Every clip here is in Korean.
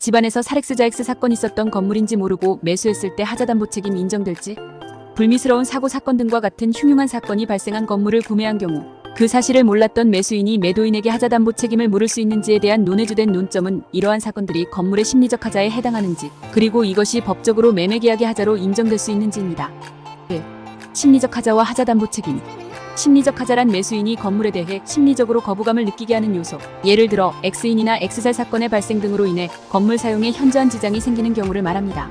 집안에서 사렉스자엑스 사건이 있었던 건물인지 모르고 매수했을 때 하자담보 책임 인정될지, 불미스러운 사고 사건 등과 같은 흉흉한 사건이 발생한 건물을 구매한 경우 그 사실을 몰랐던 매수인이 매도인에게 하자담보 책임을 물을 수 있는지에 대한 논의주된 논점은 이러한 사건들이 건물의 심리적 하자에 해당하는지, 그리고 이것이 법적으로 매매계약의 하자로 인정될 수 있는지입니다. 1. 심리적 하자와 하자담보 책임. 심리적 하자란 매수인이 건물에 대해 심리적으로 거부감을 느끼게 하는 요소, 예를 들어 X인이나 X살 사건의 발생 등으로 인해 건물 사용에 현저한 지장이 생기는 경우를 말합니다.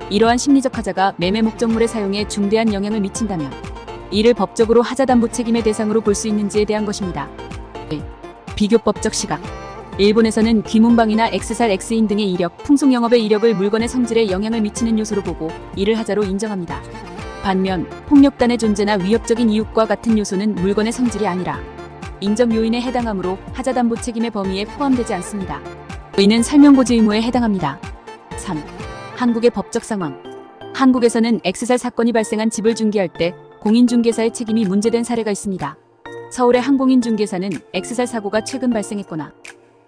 이러한 심리적 하자가 매매 목적물의 사용에 중대한 영향을 미친다면 이를 법적으로 하자담보 책임의 대상으로 볼 수 있는지에 대한 것입니다. 비교법적 시각. 일본에서는 귀문방이나 X살 X인 등의 이력, 풍속영업의 이력을 물건의 성질에 영향을 미치는 요소로 보고 이를 하자로 인정합니다. 반면 폭력단의 존재나 위협적인 이웃과 같은 요소는 물건의 성질이 아니라 인정 요인에 해당하므로 하자담보 책임의 범위에 포함되지 않습니다. 이는 설명고지 의무에 해당합니다. 3. 한국의 법적 상황. 한국에서는 X살 사건이 발생한 집을 중개할 때 공인중개사의 책임이 문제된 사례가 있습니다. 서울의 한 공인중개사는 X살 사고가 최근 발생했거나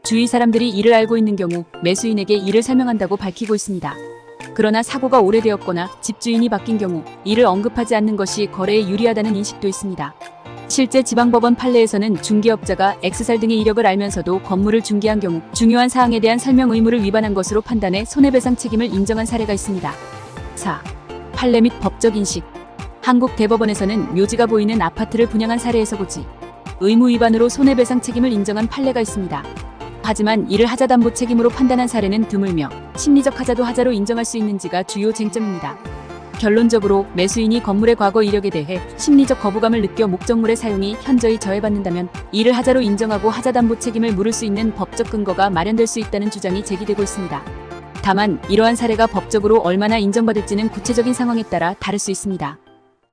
주위 사람들이 이를 알고 있는 경우 매수인에게 이를 설명한다고 밝히고 있습니다. 그러나 사고가 오래되었거나 집주인이 바뀐 경우 이를 언급하지 않는 것이 거래에 유리하다는 인식도 있습니다. 실제 지방법원 판례에서는 중개업자가 X살 등의 이력을 알면서도 건물을 중개한 경우 중요한 사항에 대한 설명 의무를 위반한 것으로 판단해 손해배상 책임을 인정한 사례가 있습니다. 4. 판례 및 법적 인식. 한국 대법원에서는 묘지가 보이는 아파트를 분양한 사례에서 고지, 의무 위반으로 손해배상 책임을 인정한 판례가 있습니다. 하지만 이를 하자담보 책임으로 판단한 사례는 드물며 심리적 하자도 하자로 인정할 수 있는지가 주요 쟁점입니다. 결론적으로 매수인이 건물의 과거 이력에 대해 심리적 거부감을 느껴 목적물의 사용이 현저히 저해받는다면 이를 하자로 인정하고 하자담보 책임을 물을 수 있는 법적 근거가 마련될 수 있다는 주장이 제기되고 있습니다. 다만 이러한 사례가 법적으로 얼마나 인정받을지는 구체적인 상황에 따라 다를 수 있습니다.